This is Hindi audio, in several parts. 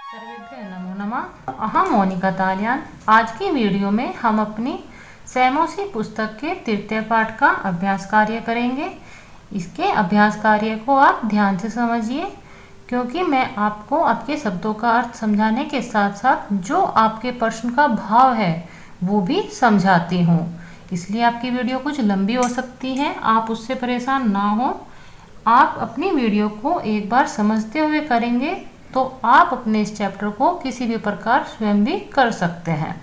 सर्वेभ्यः नमो नमः। अहम मोनिका तालियान। आज की वीडियो में हम अपनी सैमोसी पुस्तक के तृतीय पाठ का अभ्यास कार्य करेंगे। इसके अभ्यास कार्य को आप ध्यान से समझिए, क्योंकि मैं आपको आपके शब्दों का अर्थ समझाने के साथ साथ जो आपके प्रश्न का भाव है वो भी समझाती हूँ। इसलिए आपकी वीडियो कुछ लंबी हो सकती है, आप उससे परेशान ना हो। आप अपनी वीडियो को एक बार समझते हुए करेंगे तो आप अपने इस चैप्टर को किसी भी प्रकार स्वयं भी कर सकते हैं।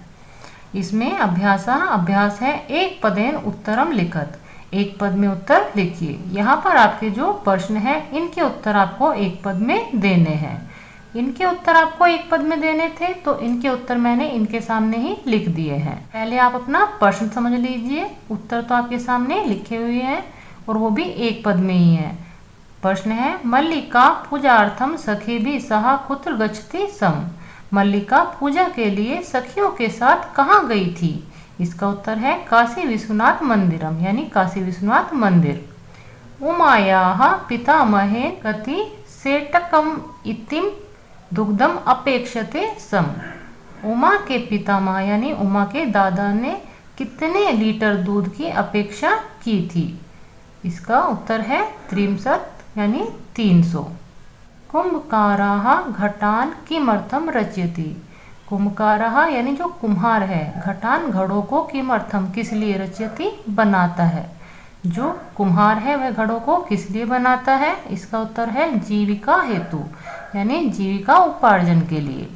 इसमें अभ्यास है एक पदेन उत्तरम लिखत। एक पद में उत्तर लिखिए। यहाँ पर आपके जो प्रश्न है इनके उत्तर आपको एक पद में देने हैं। इनके उत्तर आपको एक पद में देने थे तो इनके उत्तर मैंने इनके सामने ही लिख दिए हैं। पहले आप अपना प्रश्न समझ लीजिए। उत्तर तो आपके सामने लिखे हुए हैं और वो भी एक पद में ही है। प्रश्न है मल्लिका पूजार्थम सखी भी सहा कुत्र गच्छति सम। मल्लिका पूजा के लिए सखियों के साथ कहाँ गई थी? इसका उत्तर है काशी विश्वनाथ मंदिरम, यानी काशी विश्वनाथ मंदिर। उमायाः पितामहे कति सेटकम इतिम दुग्धम अपेक्षते सम। उमा के पितामह यानी उमा के दादा ने कितने लीटर दूध की अपेक्षा की थी? इसका उत्तर है 63 यानी 300। कुंभकाराः घटान किमर्थम रचयति। कुंभकाराः यानी जो कुम्हार है, घटान घड़ों को किमर्थम किस लिए रचयति बनाता है। जो कुम्हार है वह घड़ों को किस लिए बनाता है? इसका उत्तर है जीविका हेतु, यानी जीविका उपार्जन के लिए।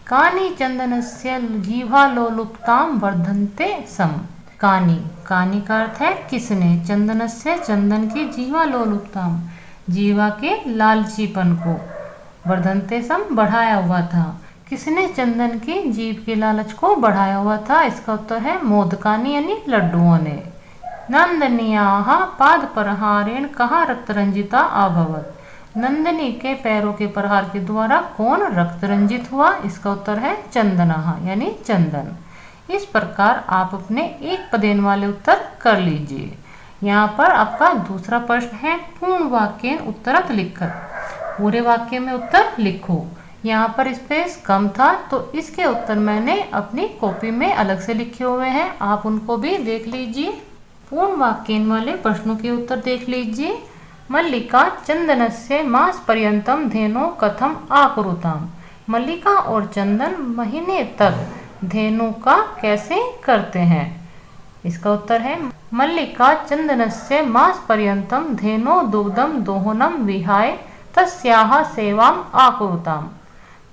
कानी चंदनस्य जीवालोलुप्ताम वर्धन्ते सम। कानी का अर्थ है किसने, चंदनस्य चंदन की जीवालोलुप्ताम जीवा के लालचीपन को, वर्धन्ते सम बढ़ाया हुआ था। किसने चंदन की जीव के लालच को बढ़ाया हुआ था? इसका उत्तर है मोदकानी यानी लड्डुओं ने। नंदनियाः पाद प्रहारेण कहाँ रक्तरंजिता अभवत। नंदनी के पैरों के प्रहार के द्वारा कौन रक्त रंजित हुआ? इसका उत्तर है चंदना यानी चंदन। इस प्रकार आप अपने एक पदेन वाले उत्तर कर लीजिए। यहाँ पर आपका दूसरा प्रश्न है पूर्ण वाक्येन उत्तरत लिखत। पूरे वाक्य में उत्तर लिखो। यहाँ पर स्पेस कम था तो इसके उत्तर मैंने अपनी कॉपी में अलग से लिखे हुए हैं, आप उनको भी देख लीजिए। पूर्ण वाक्येन वाले प्रश्नों के उत्तर देख लीजिए। मल्लिका चंदनस्य मास पर्यंतम धेनो कथम आकुरुताम। मल्लिका और चंदन महीने तक धेनु का कैसे करते हैं? इसका उत्तर है मल्लिका चंदनस्य मास पर्यंतम धेनो दुग्धम दोहनम विहाय तस्याः सेवाम आकुरुताम।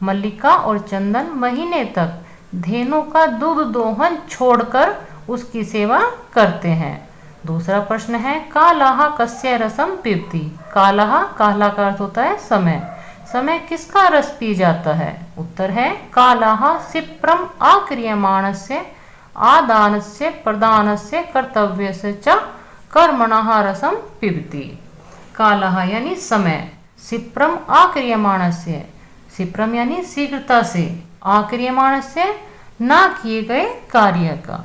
मल्लिका और चंदन महीने तक धेनु का दूध दोहन छोड़कर उसकी सेवा करते हैं। दूसरा प्रश्न है कालाः कस्य रसम पीबति। काला का अर्थ होता है समय। समय किसका रस पी जाता है? उत्तर है कालाः सिप्रम आक्रियमाणस्य आदानस्य प्रदानस्य कर्तव्यस्य च कर्मणः रसम पिबति। कालः यानी समय, सिप्रम आक्रियमाणस्य, सिप्रम यानी शीघ्रता से, आक्रियमाणस्य ना किए गए कार्य का,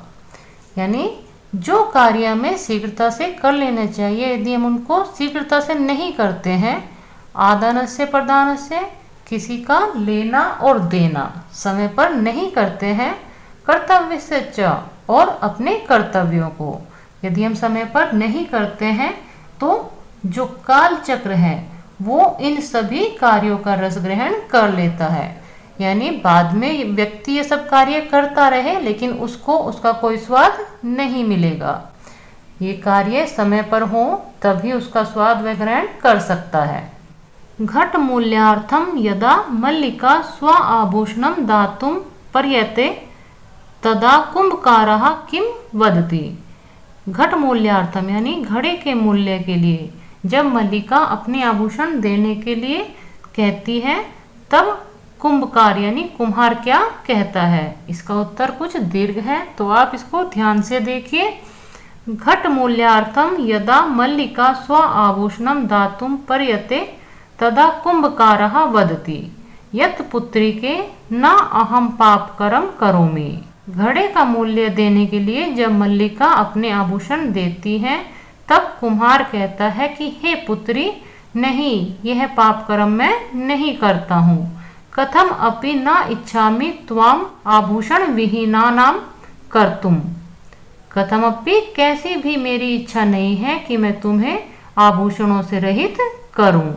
यानी जो कार्य में शीघ्रता से कर लेना चाहिए यदि हम उनको शीघ्रता से नहीं करते हैं। आदानस्य प्रदानस्य किसी का लेना और देना समय पर नहीं करते हैं। कर्तव्य से च और अपने कर्तव्यों को यदि हम समय पर नहीं करते हैं तो जो काल चक्र है वो इन सभी कार्यों का रस ग्रहण कर लेता है। यानी बाद में व्यक्ति ये सब कार्य करता रहे लेकिन उसको उसका कोई स्वाद नहीं मिलेगा। ये कार्य समय पर हो तभी उसका स्वाद वह ग्रहण कर सकता है। घट मूल्यार्थम यदा मल्लिका स्व आभूषणम दातुम पर्यते तदा कुंभकारः किम वदति। घट मूल्यार्थम यानी घड़े के मूल्य के लिए जब मल्लिका अपने आभूषण देने के लिए कहती है तब कुंभकार यानी कुम्हार क्या कहता है? इसका उत्तर कुछ दीर्घ है तो आप इसको ध्यान से देखिए। घट मूल्यार्थम यदा मल्लिका स्व आभूषणम दातुम पर्यते तदा कुंभकारः वदति यत् पुत्री के न अहम पापकरम करोमि। घड़े का मूल्य देने के लिए जब मल्लिका अपने आभूषण देती है तब कुम्हार कहता है कि हे पुत्री, नहीं, यह पाप कर्म मैं नहीं करता हूँ। कथम अपि न इच्छामि त्वाम आभूषण विहीनानां कर्तुम। कथमपि कैसी भी मेरी इच्छा नहीं है कि मैं तुम्हें आभूषणों से रहित करूं।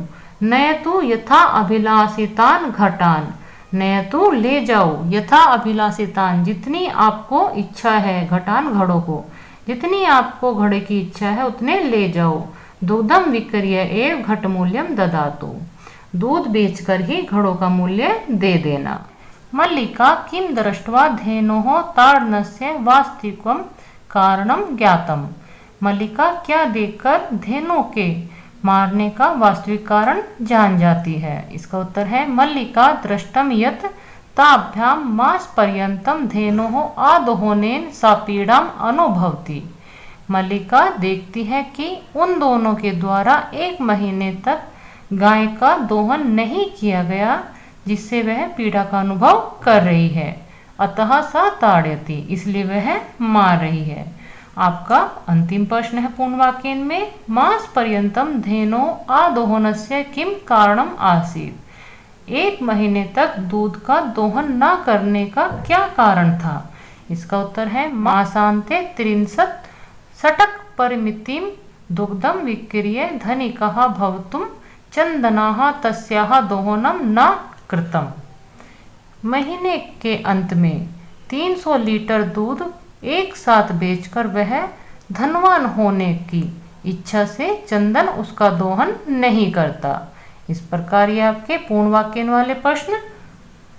नयतु यथा अभिलाषितान घटान। नयतु ले जाओ, यथा अभिलाषितान जितनी आपको इच्छा है, घटान घड़ों को, जितनी आपको घड़े की इच्छा है उतने ले जाओ। दुग्धम विक्रय एव घट मूल्यम ददातु। दूध बेचकर ही घड़ों का मूल्य दे देना। मल्लिका किम दृष्ट्वा धेनोः ताडनस्य वास्तविकं कारणम ज्ञातम। मल्लिका क्या देखकर धेनु के मारने का वास्तविक कारण जान जाती है। इसका उत्तर है मल्लिका दृष्टम यत ताभ्याम मास पर्यंतम धेनोः आदोहनेन सा पीड़ाम अनुभवती। मल्लिका देखती है कि उन दोनों के द्वारा 1 महीने तक गाय का दोहन नहीं किया गया, जिससे वह पीड़ा का अनुभव कर रही है। अतः सा ताड़यति, इसलिए वह मार रही है। आपका अंतिम प्रश्न है पूर्ण वाक्य में, मास पर्यंतम धेनो आदोहनस्य किम कारणम आसीत्। 1 महीने तक दूध का दोहन न करने का क्या कारण था। इसका उत्तर है मासांते 63 षटक परिमितिम दुग्धम विक्रीय धनिकः भवतुम चंदनाः तस्याः दोहनम न कृतम। महीने के अंत में 300 लीटर दूध एक साथ बेचकर वह धनवान होने की इच्छा से चंदन उसका दोहन नहीं करता। इस प्रकार ये आपके पूर्ण वाक्य वाले प्रश्न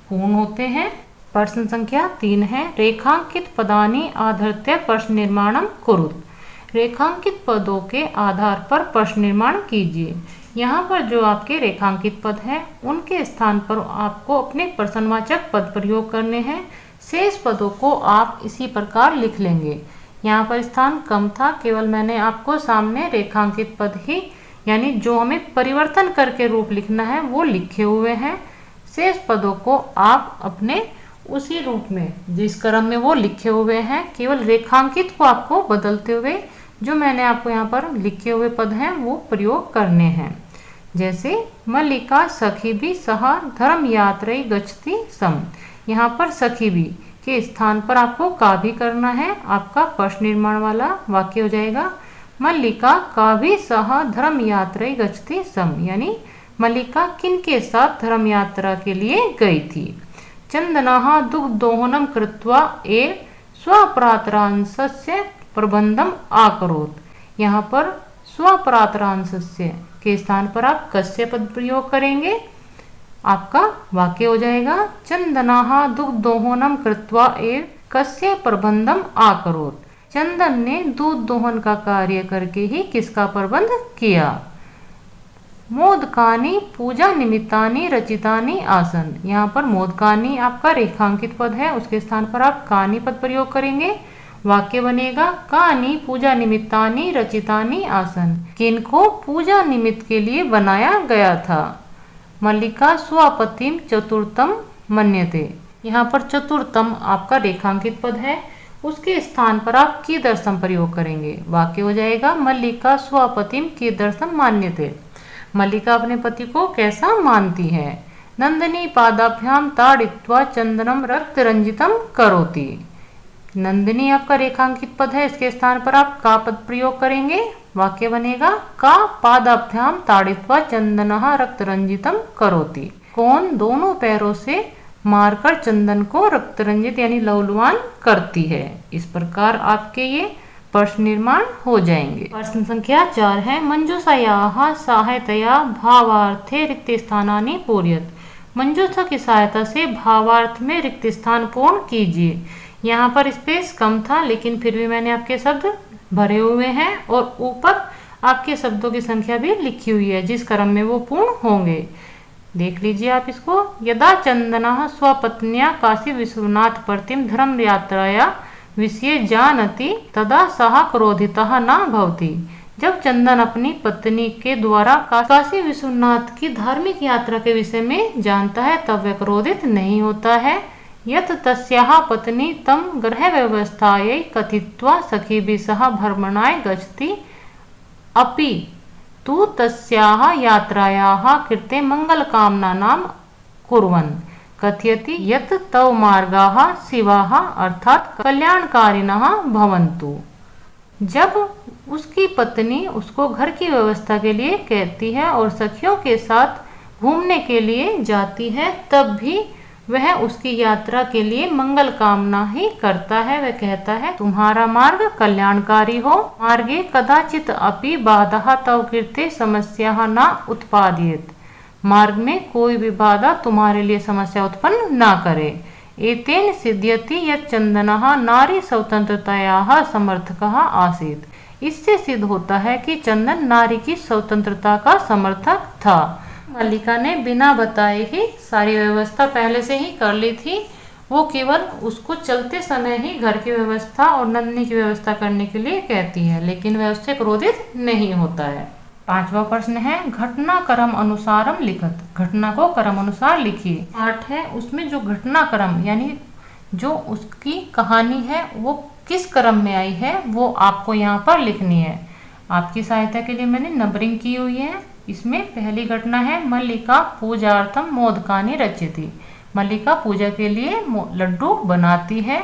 पूर्ण होते हैं। प्रश्न संख्या 3 है, रेखांकित पदानि आधृत्य प्रश्न निर्माणम कुरुत। रेखांकित पदों के आधार पर प्रश्न निर्माण कीजिए। यहाँ पर जो आपके रेखांकित पद हैं उनके स्थान पर आपको अपने प्रश्नवाचक पद प्रयोग करने हैं। शेष पदों को आप इसी प्रकार लिख लेंगे। यहाँ पर स्थान कम था, केवल मैंने आपको सामने रेखांकित पद ही यानी जो हमें परिवर्तन करके रूप लिखना है वो लिखे हुए हैं। शेष पदों को आप अपने उसी रूप में जिस क्रम में वो लिखे हुए हैं, केवल रेखांकित को आपको बदलते हुए जो मैंने आपको यहाँ पर लिखे हुए पद हैं वो प्रयोग करने हैं। जैसे मल्लिका सखी भी सह धर्म यात्रा गच्छति सम। यहाँ पर सखी भी के स्थान पर आपको का भी करना है। आपका प्रश्न निर्माण वाला वाक्य हो जाएगा मल्लिका का भी सह धर्म यात्रा गच्छति सम, यानी मल्लिका किन के साथ धर्म यात्रा के लिए गई थी। चंदनाः दुग्धोहनम कृत्वा एव स्वप्रातरांशस्य प्रबंधम आकरोत्। यहाँ पर स्वप्रातरांशस्य के स्थान पर आप कस्य पद प्रयोग करेंगे। आपका वाक्य हो जाएगा चंदनाः दुग्धोहनम कृत्वा एव कस्य प्रबंधम आकरोत्। चंदन ने दूध दोहन का कार्य करके ही किसका प्रबंध किया। मोदकानि पूजा निमित्तानि रचितानि आसन। यहाँ पर मोदकानि आपका रेखांकित पद है, उसके स्थान पर आप कानि पद प्रयोग करेंगे। वाक्य बनेगा कानि पूजा निमित्तानि रचितानि आसन। किनको पूजा निमित्त के लिए बनाया गया था। मल्लिका स्वपतिम चतुर्थम मन्यते। यहाँ पर चतुर्थम आपका रेखांकित पद है, उसके स्थान पर आप कीदर्शम प्रयोग करेंगे। वाक्य हो जाएगा मल्लिका स्वपतिम कीदर्शम मान्यते। मल्लिका अपने पति को कैसा मानती है। नंदिनी पादाभ्याम ताड़ित्वा चंदनम रक्त रंजितम करोति। नंदिनी आपका रेखांकित पद है, इसके स्थान पर आप का पद प्रयोग करेंगे। वाक्य बनेगा का पादाभ्याम ताड़ित्वा चंदनः रक्त रंजितम करोति। कौन दोनों पैरों से मारकर चंदन को रक्त रंजित यानी लवलुआन करती है। इस प्रकार आपके ये प्रश्न निर्माण हो जाएंगे। प्रश्न संख्या 4 है, मंजूषायाः सहायतया भावार्थे रिक्त स्थानानि पूरयत। मंजूषा की सहायता से भावार्थ में रिक्त स्थान पूर्ण कीजिए। यहाँ पर स्पेस कम था, लेकिन फिर भी मैंने आपके शब्द भरे हुए हैं और ऊपर आपके शब्दों की संख्या भी लिखी हुई है जिस क्रम में वो पूर्ण होंगे। देख लीजिए आप इसको। यदा चंदनः स्वपत्न्या काशी विश्वनाथ प्रतिम धर्म यात्राया विषये जानति तदा सः क्रोधितः न भवति। जब चंदन अपनी पत्नी के द्वारा काशी विश्वनाथ की धार्मिक यात्रा के विषय में जानता है तब वह क्रोधित नहीं होता है। यत तस्याः पत्नी तम गृह व्यवस्थायै कथित्वा सखीभिः सह भ्रमणाय गच्छति अपि तु तस्याः यात्रायाः कृते मंगलकामनानां कुर्वन्। कथयति यत् तव मार्गाः शिवाः अर्थात कल्याणकारिणः भवन्तु। जब उसकी पत्नी उसको घर की व्यवस्था के लिए कहती है और सखियों के साथ घूमने के लिए जाती है, तब भी वह उसकी यात्रा के लिए मंगल कामना ही करता है। वह कहता है तुम्हारा मार्ग कल्याणकारी हो, मार्गे कदाचित अपि बाधा तव कृते समस्या न उत्पादयेत्, मार्ग में कोई भी बाधा तुम्हारे लिए समस्या उत्पन्न ना करे। एतेन सिद्ध्यति यत् चंदनः नारी स्वतंत्रतायाः समर्थकः आसीत्। इससे सिद्ध होता है कि चंदन नारी की स्वतंत्रता का समर्थक था। मल्लिका ने बिना बताए ही सारी व्यवस्था पहले से ही कर ली थी। वो केवल उसको चलते समय ही घर की व्यवस्था और नंदिनी की व्यवस्था करने के लिए कहती है, लेकिन वह उससे क्रोधित नहीं होता है। 5वां प्रश्न है घटना क्रम अनुसारम लिखत। घटना को क्रम अनुसार लिखिए। पाठ है उसमें जो घटना क्रम यानी जो उसकी कहानी है वो किस क्रम में आई है वो आपको यहाँ पर लिखनी है। आपकी सहायता के लिए मैंने नंबरिंग की हुई है। इसमें पहली घटना है मल्लिका पूजार्थम मोदकानि रचयति। मल्लिका पूजा के लिए लड्डू बनाती है।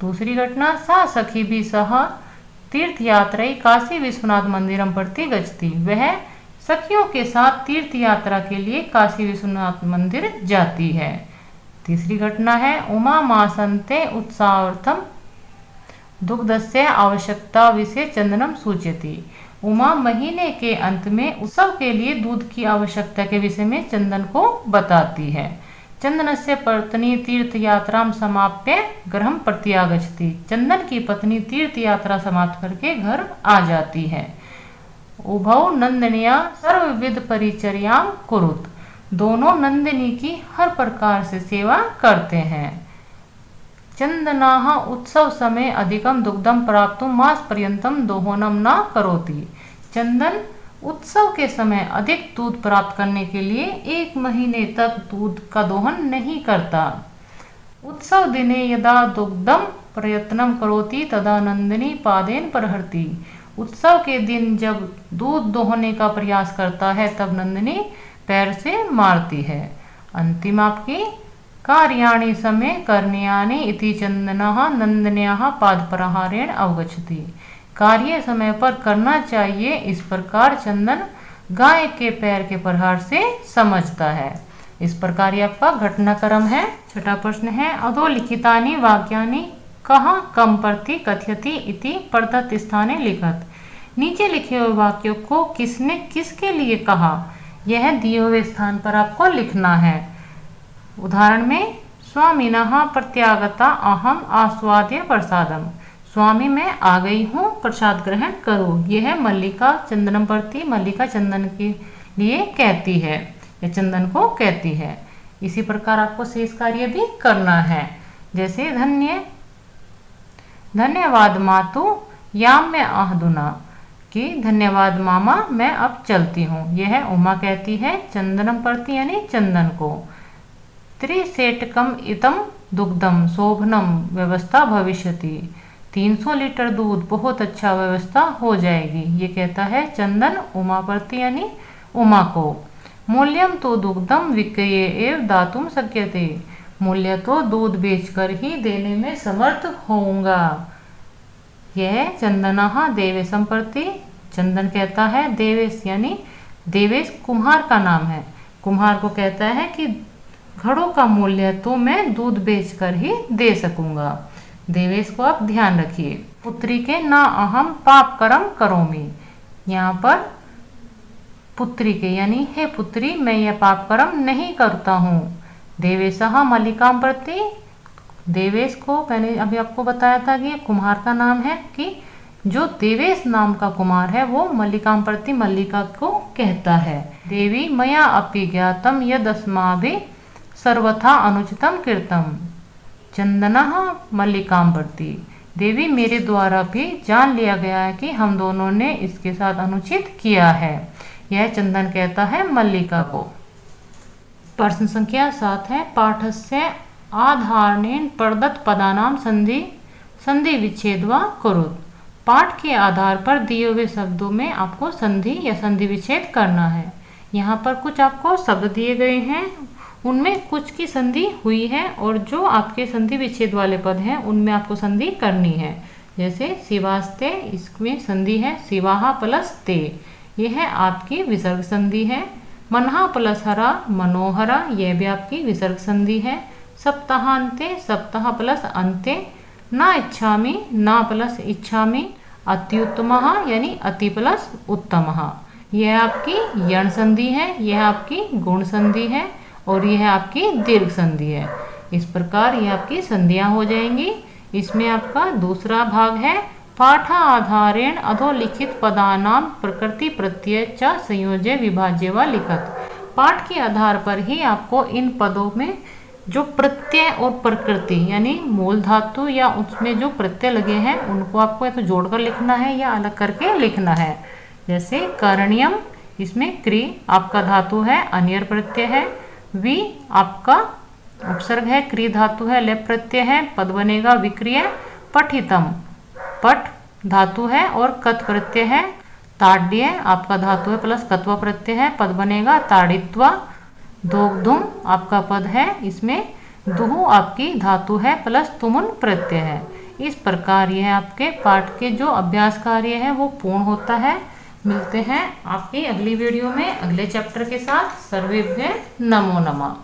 दूसरी घटना सा सखी भी सह तीर्थ यात्रा काशी विश्वनाथ मंदिरम प्रति गच्छति। वह सखियों के साथ तीर्थ यात्रा के लिए काशी विश्वनाथ मंदिर जाती है। तीसरी घटना है उमा मासन्ते उत्साहार्थम दुग्धस्य आवश्यकता विषय चंदनम सूचयति। उमा महीने के अंत में उत्सव के लिए दूध की आवश्यकता के विषय में चंदन को बताती है। चंदनस्य पत्नी तीर्थ यात्रा समाप्य गृहं प्रत्यागच्छति। चंदन की पत्नी तीर्थ यात्रा समाप्त करके घर आ जाती है। उभौ नंदिनिया सर्वविध परिचर्यां कुरुत। दोनों नंदिनी की हर प्रकार से सेवा करते हैं। चंदनाः उत्सव समय अधिकम दुग्धम प्राप्तुं मास पर्यंतम दोहनम न करोति। चंदन उत्सव के समय अधिक दूध प्राप्त करने के लिए 1 महीने तक दूध का दोहन नहीं करता। उत्सव दिने यदा दुग्धम प्रयत्नम करोति तदा नंदिनी पादेन प्रहरति। उत्सव के दिन जब दूध दोहने का प्रयास करता है तब नंदिनी पैर से मारती है। अंतिम आपकी कार्याणि समय करण्यानि इति चंदनः नंदिन्याः पादप्रहारेण अवगच्छति। कार्य समय पर करना चाहिए इस प्रकार चंदन गाय के पैर के प्रहार से समझता है। इस प्रकार ये आपका घटनाक्रम है। छठा प्रश्न है अधोलिखितानि वाक्यानि कहाँ कम प्रति कथयति इति प्रदत्त स्थाने लिखत। नीचे लिखे हुए वाक्यों को किसने किसके लिए कहा यह दिए हुए स्थान पर आपको लिखना है। उदाहरण में स्वामिनः प्रत्यागता अहम आस्वाद्य प्रसादम। स्वामी मैं आ गई हूँ प्रसाद ग्रहण करो। यह है मल्लिका चंदनम प्रति। मल्लिका चंदन के लिए कहती है या चंदन को कहती है। इसी प्रकार आपको शेष कार्य भी करना है। जैसे धन्यवाद मातु याम में आह्दुना कि धन्यवाद मामा मैं अब चलती हूँ। यह उमा कहती है चंदनम प्रति यानी चंदन को। त्रिसेटकम इतम दुग्धम शोभनम व्यवस्था भविष्यति। 300 लीटर दूध बहुत अच्छा व्यवस्था हो जाएगी। ये कहता है चंदन उमा प्रति यानी उमा को। मूल्यम तो दुग्धम विक्रये एव दातुम शक्यते। मूल्य तो दूध बेचकर ही देने में समर्थ होऊंगा। यह चंदनः देवेशम प्रति। चंदन कहता है देवेश यानी देवेश कुम्हार का नाम है। कुम्हार को कहता है कि घड़ों का मूल्य तो मैं दूध बेचकर ही दे सकूंगा। देवेश को आप ध्यान रखिए। पुत्री के ना अहम पाप कर्म करोमि। यहाँ पर पुत्री के यानी हे पुत्री मैं यह पाप कर्म नहीं करता हूँ। देवेशः मल्लिकाम प्रति। देवेश को मैंने अभी आपको बताया था कि कुम्हार का नाम है कि जो देवेश नाम का कुमार है वो मल्लिकाम प्रति मल्लिका को कहता है। देवी मया अपि ज्ञातम यदस्माभिः सर्वथा अनुचितम कीर्तम। चंदनः मल्लिकाम प्रति। देवी मेरे द्वारा भी जान लिया गया है कि हम दोनों ने इसके साथ अनुचित किया है। यह चंदन कहता है मल्लिका को। प्रश्न संख्या 7 है पाठस्य आधारेण प्रदत्त पदानाम संधि विच्छेद वा कुरुत। पाठ के आधार पर दिए हुए शब्दों में आपको संधि या संधि विच्छेद करना है। यहाँ पर कुछ आपको शब्द दिए गए हैं उनमें कुछ की संधि हुई है और जो आपके संधि विच्छेद वाले पद हैं उनमें आपको संधि करनी है। जैसे शिवास्ते, इसमें संधि है शिवाहा प्लस ते, यह है आपकी विसर्ग संधि है। मनहा प्लस हरा, मनोहरा, यह भी आपकी विसर्ग संधि है। सप्ताहांते, सप्ताह प्लस अंते, ना इच्छामि, ना प्लस इच्छामि, अत्युत्तमः यानी अति प्लस उत्तमः, यह आपकी यण संधि है, यह आपकी गुण संधि है और यह आपकी दीर्घ संधि है। इस प्रकार यह आपकी संधियां हो जाएंगी। इसमें आपका दूसरा भाग है पाठा आधारेण अधोलिखित पदानाम प्रकृति प्रत्यय च संयोज्य विभाज्य व लिखत। पाठ के आधार पर ही आपको इन पदों में जो प्रत्यय और प्रकृति यानी मूल धातु या उसमें जो प्रत्यय लगे हैं उनको आपको या तो जोड़कर लिखना है या अलग करके लिखना है। जैसे करणीयम, इसमें क्री आपका धातु है, अनियर प्रत्यय है। वि आपका उपसर्ग है, क्री धातु है, लेप प्रत्यय है, पद बनेगा विक्रिय। पठितम, पठ धातु है और कत प्रत्यय है। ताड्य आपका धातु है प्लस कत्व प्रत्यय है, पद बनेगा ताड़ित्वा। दोग्धुम आपका पद है, इसमें दुहु आपकी धातु है प्लस तुमुन प्रत्यय है। इस प्रकार यह आपके पाठ के जो अभ्यास कार्य है वो पूर्ण होता है। मिलते हैं आपकी अगली वीडियो में अगले चैप्टर के साथ। सर्वेभ्यः नमो नमः।